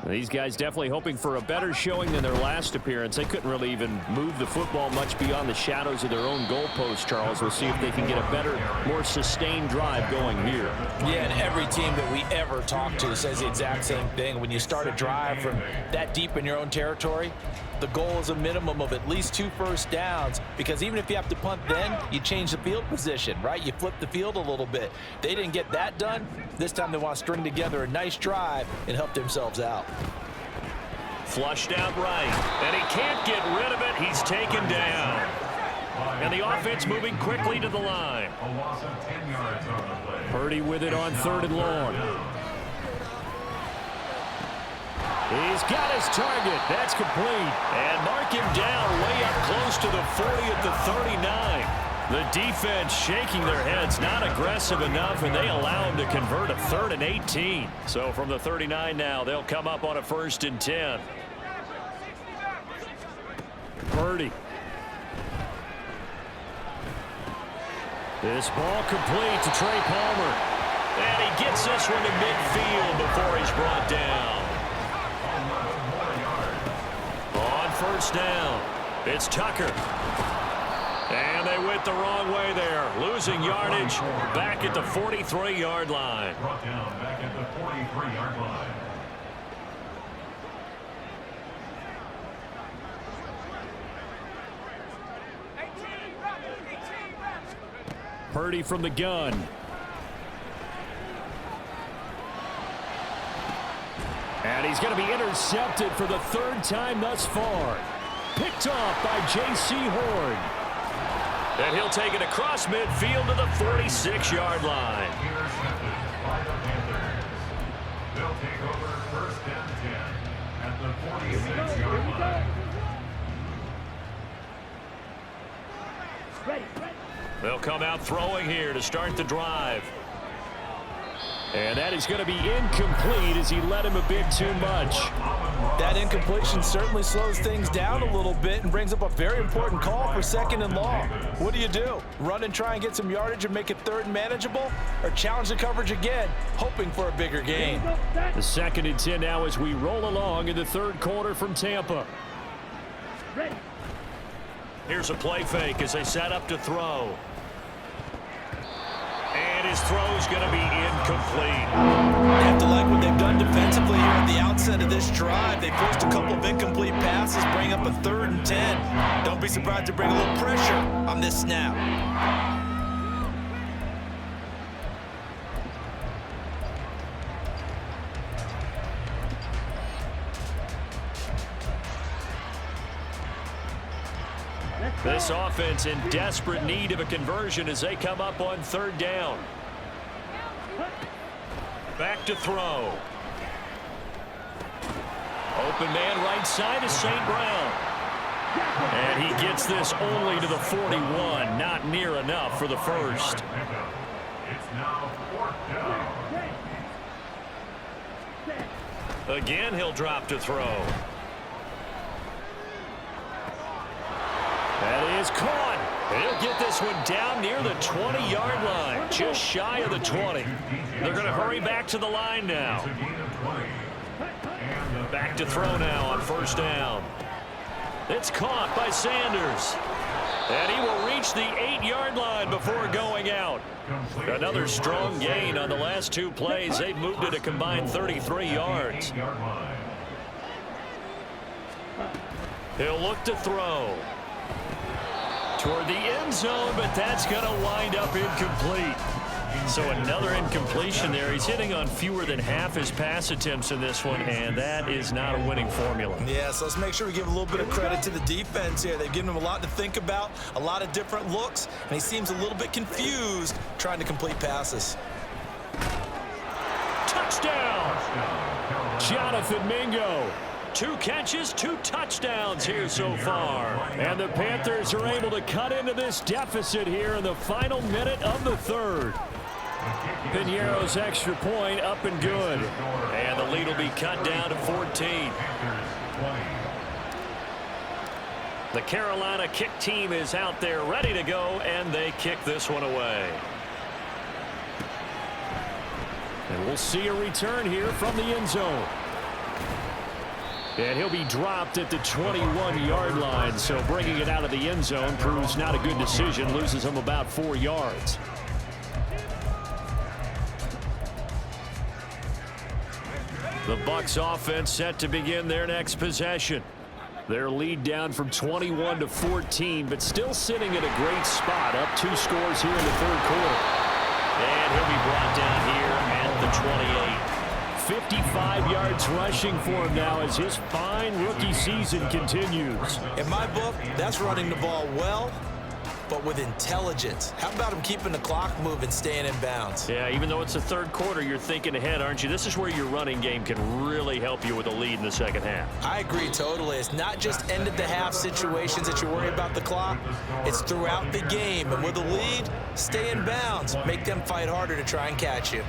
These guys definitely hoping for a better showing than their last appearance. They couldn't really even move the football much beyond the shadows of their own goalpost, Charles. We'll see if they can get a better, more sustained drive going here. Yeah, and every team that we ever talk to says the exact same thing. When you start a drive from that deep in your own territory, the goal is a minimum of at least 2 first downs, because even if you have to punt then, you change the field position, right? You flip the field a little bit. They didn't get that done. This time they want to string together a nice drive and help themselves out. Flushed out right, and he can't get rid of it. He's taken down. And the offense moving quickly to the line. A loss of 10 yards on the play. Purdy with it on 3rd and long. He's got his target. That's complete. And mark him down way up close to the 40 at the 39. The defense shaking their heads, not aggressive enough, and they allow him to convert a 3rd and 18. So from the 39 now, they'll come up on a 1st and 10. Purdy. This ball complete to Trey Palmer. And he gets this one to midfield before he's brought down. On 1st down, it's Tucker. And they went the wrong way there, losing yardage back at the 43-yard line. Brought down back at the 43-yard line. Purdy from the gun. And he's going to be intercepted for the 3rd time thus far. Picked off by J.C. Horn. And he'll take it across midfield to the 46-yard line. Intercepted by the Panthers. They'll take over 1st and 10 at the 46-yard line. They'll come out throwing here to start the drive. And that is going to be incomplete as he led him a bit too much. That incompletion certainly slows things down a little bit and brings up a very important call for 2nd and long. What do? Run and try and get some yardage and make it 3rd and manageable? Or challenge the coverage again, hoping for a bigger gain? The 2nd and 10 now as we roll along in the 3rd quarter from Tampa. Here's a play fake as they set up to throw. And his throw's going to be incomplete. They have to like what they've done defensively here at the outset of this drive. They forced a couple of incomplete passes, bring up a 3rd and 10. Don't be surprised to bring a little pressure on this snap. This offense in desperate need of a conversion as they come up on 3rd down. Back to throw. Open man right side is St. Brown. And he gets this only to the 41. Not near enough for the 1st. It's now 4th down. Again, he'll drop to throw. That is caught. He'll get this one down near the 20-yard line, just shy of the 20. They're going to hurry back to the line now. Back to throw now on 1st down. It's caught by Sanders. And he will reach the 8-yard line before going out. Another strong gain on the last 2 plays. They've moved it a combined 33 yards. He'll look to throw toward the end zone, but that's going to wind up incomplete. So another incompletion there. He's hitting on fewer than half his pass attempts in this one, and that is not a winning formula. Yeah, so let's make sure we give a little bit of credit to the defense here. They've given him a lot to think about, a lot of different looks, and he seems a little bit confused trying to complete passes. Touchdown! Jonathan Mingo. 2 catches, 2 touchdowns here so far. And the Panthers are able to cut into this deficit here in the final minute of the 3rd. Piñeiro's extra point up and good. And the lead will be cut down to 14. The Carolina kick team is out there ready to go, and they kick this one away. we'll see a return here from the end zone. And he'll be dropped at the 21-yard line, so bringing it out of the end zone proves not a good decision, loses him about 4 yards. The Bucs offense set to begin their next possession. Their lead down from 21 to 14, but still sitting at a great spot, up 2 scores here in the third quarter. And he'll be brought down here at the 28. 55 yards rushing for him now as his fine rookie season continues. In my book, that's running the ball well, but with intelligence. How about him keeping the clock moving, staying in bounds? Yeah, even though it's the third quarter, you're thinking ahead, aren't you? This is where your running game can really help you with a lead in the second half. I agree totally. It's not just end-of-the-half situations that you worry about the clock. It's throughout the game. And with a lead, stay in bounds. Make them fight harder to try and catch you.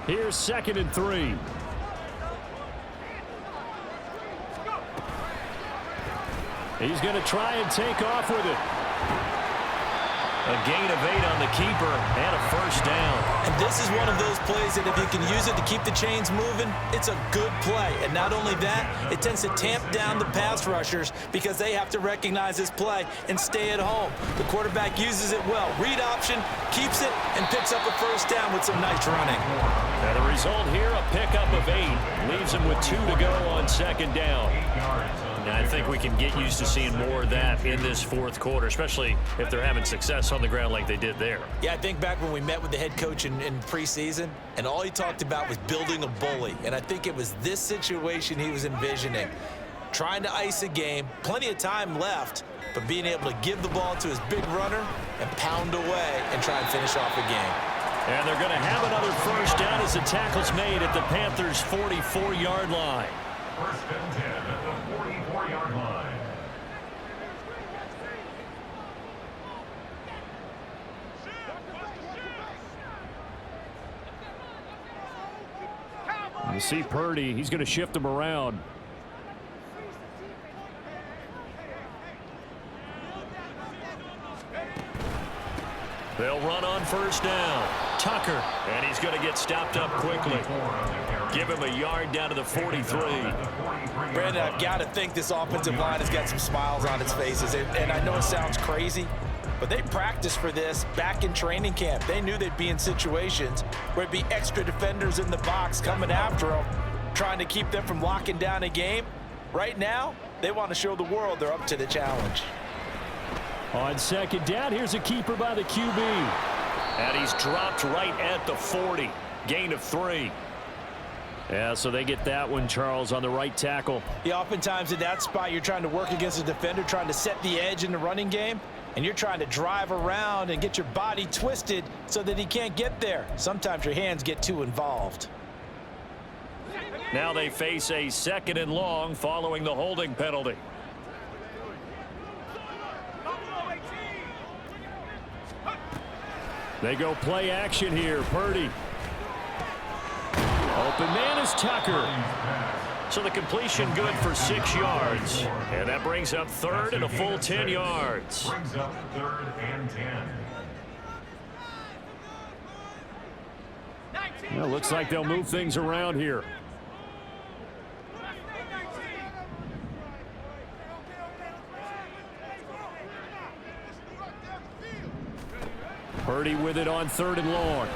Here's 2nd and 3. He's going to try and take off with it. A gain of 8 on the keeper and a first down. And this is one of those plays that if you can use it to keep the chains moving, it's a good play. And not only that, it tends to tamp down the pass rushers because they have to recognize this play and stay at home. The quarterback uses it well. Read option, keeps it, and picks up a first down with some nice running. And the result here, a pickup of 8. Leaves him with 2 to go on 2nd down. Now, I think we can get used to seeing more of that in this fourth quarter, especially if they're having success on the ground like they did there. Yeah, I think back when we met with the head coach in preseason, and all he talked about was building a bully. And I think it was this situation he was envisioning. Trying to ice a game, plenty of time left, but being able to give the ball to his big runner and pound away and try and finish off the game. And they're going to have another first down as the tackle's made at the Panthers' 44-yard line. First and 10 at the 44-yard line. You see Purdy, he's going to shift him around. They'll run on first down. Tucker, and he's going to get stopped up quickly. Give him a yard down to the 43. Brandon, I've got to think this offensive line has got some smiles on its faces. And I know it sounds crazy, but they practiced for this back in training camp. They knew they'd be in situations where there'd be extra defenders in the box coming after them, trying to keep them from locking down a game. Right now, they want to show the world they're up to the challenge. On second down, here's a keeper by the QB. And he's dropped right at the 40. Gain of 3. Yeah, so they get that one, Charles, on the right tackle. Yeah, oftentimes in that spot, you're trying to work against a defender, trying to set the edge in the running game, and you're trying to drive around and get your body twisted so that he can't get there. Sometimes your hands get too involved. Now they face a 2nd and long following the holding penalty. They go play action here. Purdy. Open man is Tucker. So the completion good for 6 yards. And that brings up 3rd and a full 10 yards. Brings up 3rd and 10. Well, looks like they'll move things around here. Purdy with it on 3rd and long.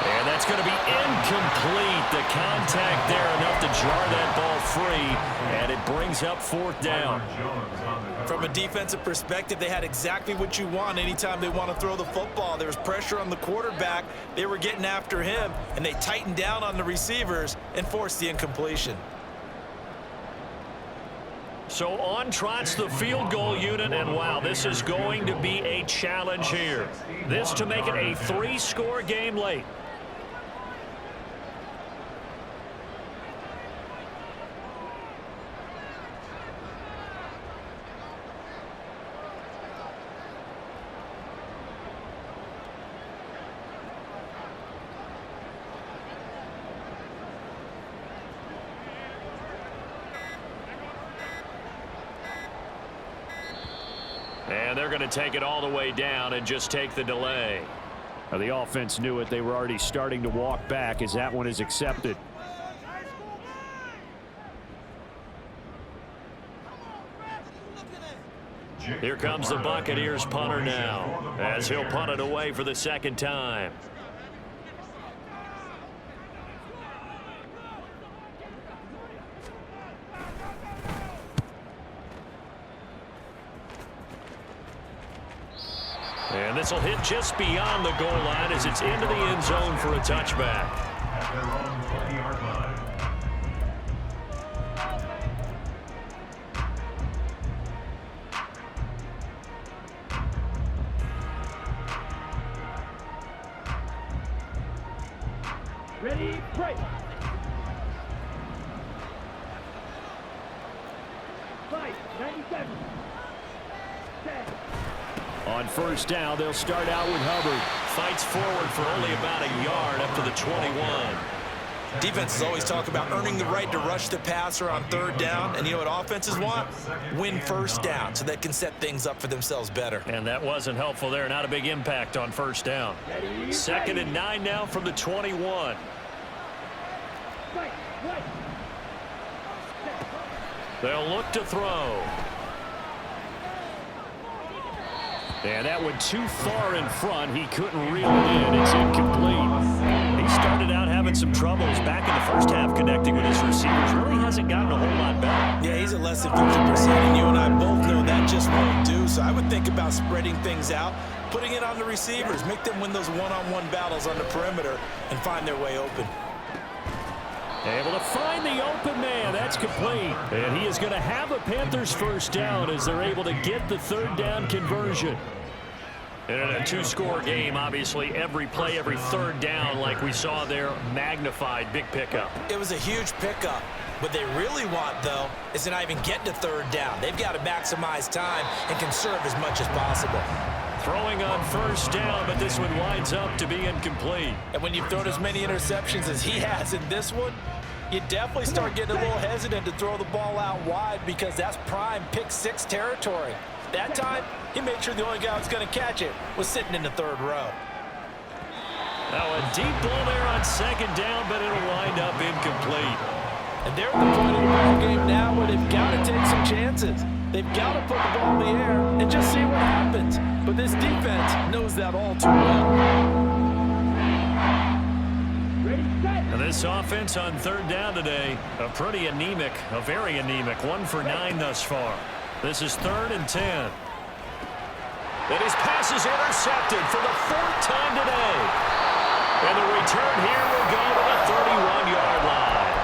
And that's going to be incomplete. The contact there enough to jar that ball free, and it brings up 4th down. From a defensive perspective, they had exactly what you want anytime they want to throw the football. There was pressure on the quarterback. They were getting after him, and they tightened down on the receivers and forced the incompletion. So on trots the field goal unit, and wow, this is going to be a challenge here. This to make it a 3-score game late. And they're going to take it all the way down and just take the delay. Now, the offense knew it. They were already starting to walk back as that one is accepted. Here comes the Buccaneers punter now, as he'll punt it away for the second time. And this will hit just beyond the goal line as it's into the end zone for a touchback. At their own 40-yard line. Ready, break. 97. 10. On first down, they'll start out with Hubbard. Fights forward for only about a yard up to the 21. Defenses always talk about earning the right to rush the passer on third down. And you know what offenses want? Win first down so they can set things up for themselves better. And that wasn't helpful there. Not a big impact on first down. 2nd and 9 now from the 21. They'll look to throw. And that one too far in front. He couldn't reel it in. It's incomplete. He started out having some troubles back in the first half connecting with his receivers. Really hasn't gotten a whole lot better. Yeah, he's at less than 50%, and you and I both know that just won't do. So I would think about spreading things out, putting it on the receivers, make them win those one-on-one battles on the perimeter, and find their way open. Able to find the open man. That's complete. And he is going to have a Panthers first down as they're able to get the third down conversion. And in a two-score game, obviously, every play, every third down, like we saw there, magnified, big pickup. It was a huge pickup. What they really want, though, is to not even get to third down. They've got to maximize time and conserve as much as possible. Throwing on first down, but this one winds up to be incomplete. And when you've thrown as many interceptions as he has in this one, you definitely start getting a little hesitant to throw the ball out wide because that's prime pick six territory. That time, he made sure the only guy who was going to catch it was sitting in the third row. Now a deep ball there on second down, but it'll wind up incomplete. And they're at the point of the ball game now where they've got to take some chances. They've got to put the ball in the air and just see what happens. But this defense knows that all too well. And this offense on third down today, a pretty anemic, a very anemic, 1 for 9 thus far. This is 3rd and 10. And his pass is intercepted for the 4th time today. And the return here will go to the 31-yard line.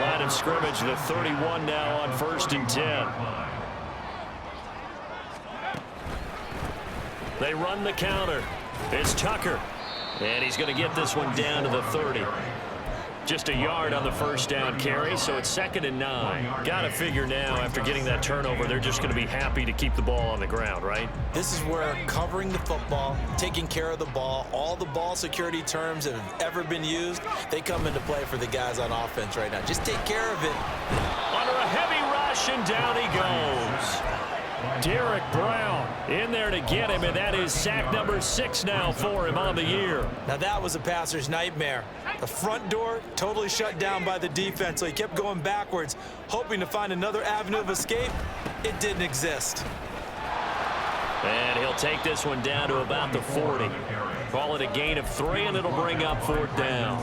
Line of scrimmage, the 31 now on 1st and 10. They run the counter. It's Tucker. And he's going to get this one down to the 30. Just a yard on the first down carry, so it's 2nd and 9. Got to figure now, after getting that turnover, they're just going to be happy to keep the ball on the ground, right? This is where covering the football, taking care of the ball, all the ball security terms that have ever been used, they come into play for the guys on offense right now. Just take care of it. Under a heavy rush, and down he goes. Derek Brown in there to get him, and that is sack number 6 now for him on the year. Now that was a passer's nightmare. The front door totally shut down by the defense, so he kept going backwards, hoping to find another avenue of escape. It didn't exist. And he'll take this one down to about the 40. Call it a gain of 3, and it'll bring up 4th down.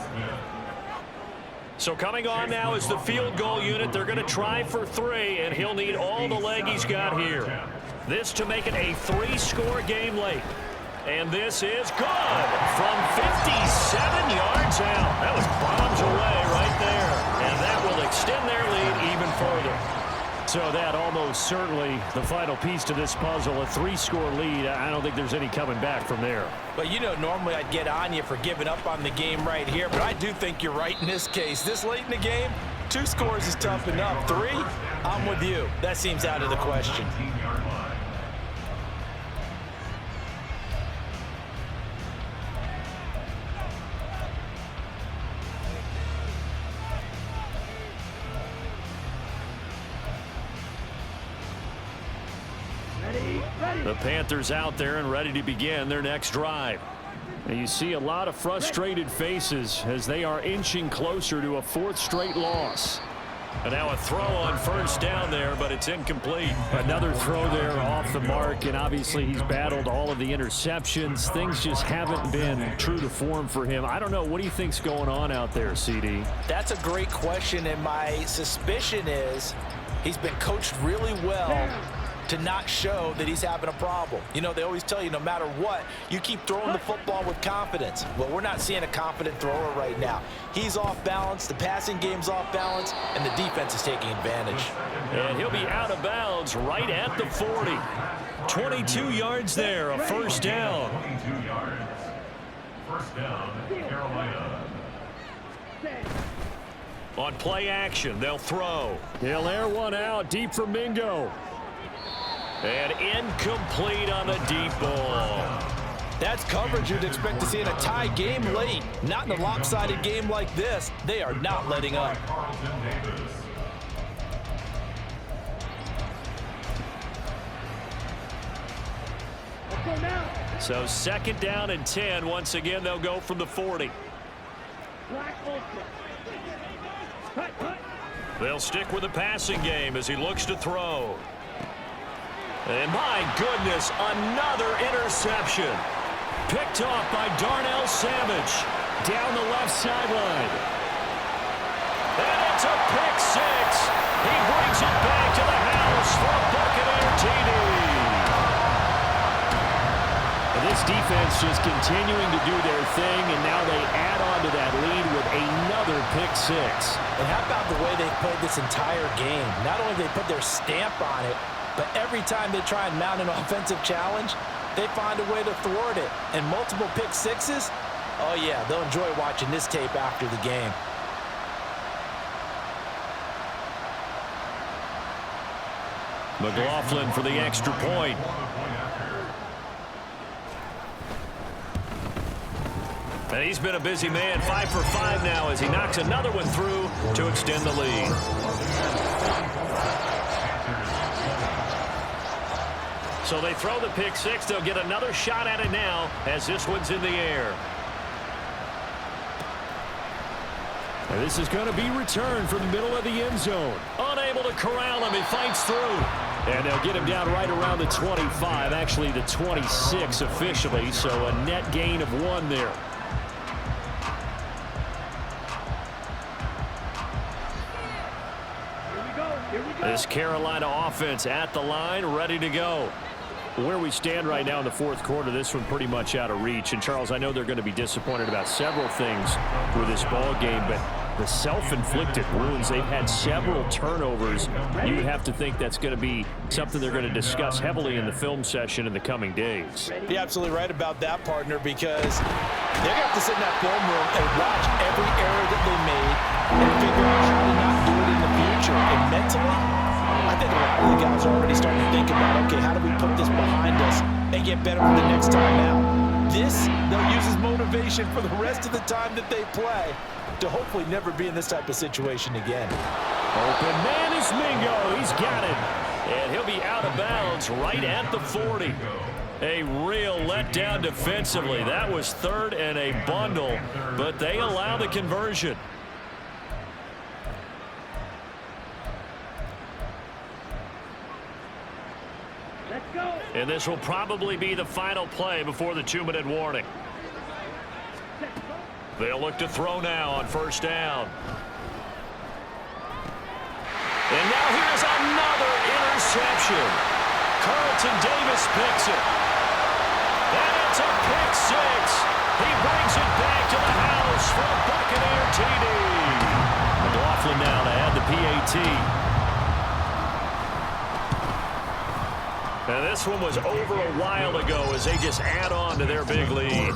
So coming on now is the field goal unit. They're going to try for 3, and he'll need all the leg he's got here. This to make it a 3-score game late. And this is good from 57 yards out. That was bombs away right there. And that will extend their lead even further. So that almost certainly the final piece to this puzzle, a 3-score lead. I don't think there's any coming back from there. But you know, normally I'd get on you for giving up on the game right here, but I do think you're right in this case. This late in the game, 2 scores is tough enough. 3, I'm with you. That seems out of the question. The Panthers out there and ready to begin their next drive. And you see a lot of frustrated faces as they are inching closer to a 4th straight loss. And now a throw on first down there, but it's incomplete. Another throw there off the mark, and obviously he's battled all of the interceptions. Things just haven't been true to form for him. I don't know. What do you think's going on out there, CD? That's a great question, and my suspicion is he's been coached really well to not show that he's having a problem. You know, they always tell you no matter what, you keep throwing the football with confidence. Well, we're not seeing a confident thrower right now. He's off balance, the passing game's off balance, and the defense is taking advantage. And he'll be out of bounds right at the 40. 22 yards there, a first down. 22 yards. First down, Carolina. On play action, they'll throw. He'll air one out deep for Mingo. And incomplete on the deep ball. That's coverage you'd expect to see in a tie game late. Not in a lopsided game like this. They are not letting up. So 2nd down and 10. Once again, they'll go from the 40. They'll stick with the passing game as he looks to throw. And my goodness, another interception. Picked off by Darnell Savage down the left sideline. And it's a pick 6. He brings it back to the house for a Buccaneer TD. This defense just continuing to do their thing, and now they add on to that lead with another pick 6. And how about the way they played this entire game? Not only did they put their stamp on it, but every time they try and mount an offensive challenge, they find a way to thwart it. And multiple pick 6s, oh yeah, they'll enjoy watching this tape after the game. McLaughlin for the extra point. And he's been a busy man, 5 for 5 now as he knocks another one through to extend the lead. So they throw the pick 6. They'll get another shot at it now as this one's in the air. And this is going to be returned from the middle of the end zone. Unable to corral him. He fights through. And they'll get him down right around the 25. Actually, the 26 officially. So a net gain of 1 there. This Carolina offense at the line, ready to go. Where we stand right now in the 4th quarter, this one pretty much out of reach. And, Charles, I know they're going to be disappointed about several things with this ball game, but the self-inflicted wounds, they've had several turnovers. You would have to think that's going to be something they're going to discuss heavily in the film session in the coming days. You're absolutely right about that, partner, because they're going to have to sit in that film room and watch every error that they made and figure out how to not do it in the future. And mentally, I think a lot of the guys are already starting to think about, okay, how do we put this behind us and get better for the next time out? This, they'll use as motivation for the rest of the time that they play to hopefully never be in this type of situation again. Open man is Mingo. He's got it. And he'll be out of bounds right at the 40. A real letdown defensively. That was 3rd and a bundle, but they allow the conversion. And this will probably be the final play before the 2-minute warning. They'll look to throw now on first down. And now here's another interception. Carlton Davis picks it. And it's a pick 6. He brings it back to the house for a Buccaneer TD. McLaughlin now to add the PAT. And this one was over a while ago as they just add on to their big lead.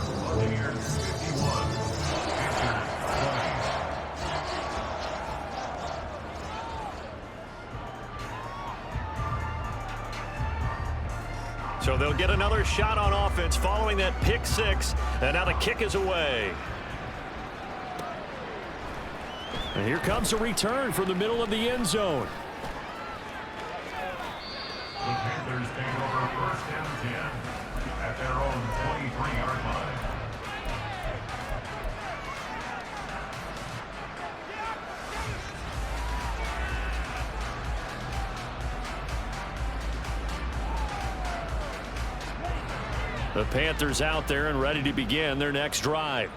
So they'll get another shot on offense following that pick 6. And now the kick is away. And here comes a return from the middle of the end zone. The Panthers take over first The Panthers out there and ready to begin their next drive.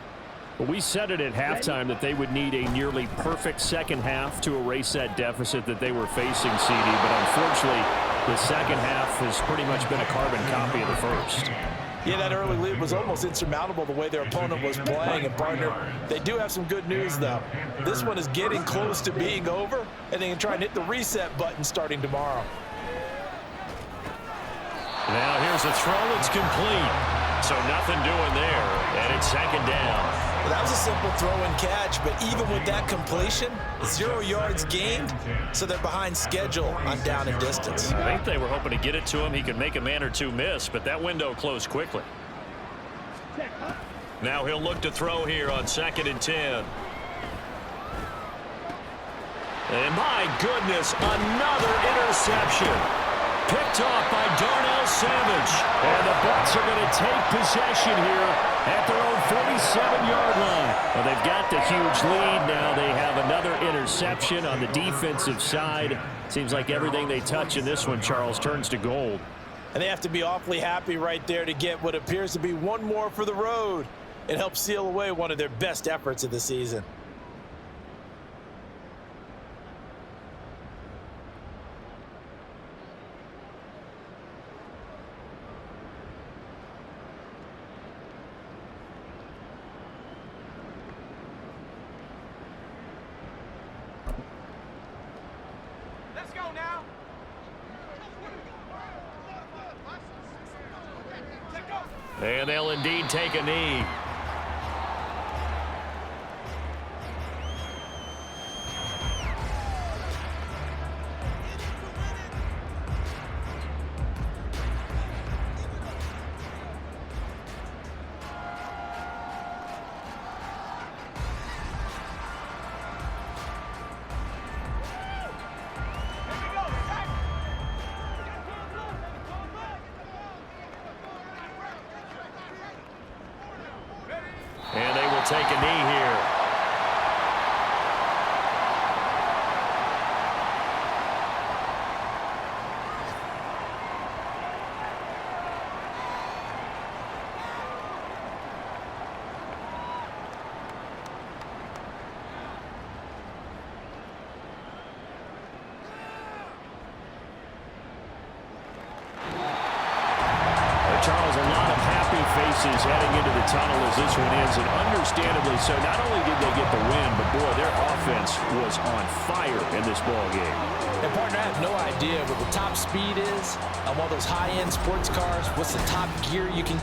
We said it at halftime that they would need a nearly perfect second half to erase that deficit that they were facing, CD. But unfortunately, the second half has pretty much been a carbon copy of the first. Yeah, that early lead was almost insurmountable the way their opponent was playing. And, partner, they do have some good news, though. This one is getting close to being over, and they can try and hit the reset button starting tomorrow. Now here's a throw. It's complete. So nothing doing there, and it's second down. Well, that was a simple throw and catch, but even with that completion, 0 yards gained, so they're behind schedule on down and distance. I think they were hoping to get it to him. He could make a man or two miss, but that window closed quickly. Now he'll look to throw here on 2nd and 10. And my goodness, another interception. Picked off by Darnell Savage. And the Bucs are going to take possession here at their own 47-yard line. Well, they've got the huge lead. Now they have another interception on the defensive side. Seems like everything they touch in this one, Charles, turns to gold. And they have to be awfully happy right there to get what appears to be one more for the road. It helps seal away one of their best efforts of the season. And they'll indeed take a knee. And they will take a knee here. Charles, a lot of happy faces heading into the tunnel as this one ends, and understandably so. Not only did they get the win, but boy, their offense was on fire in this ball game. And partner, I have no idea what the top speed is on one of those high-end sports cars. What's the top gear you can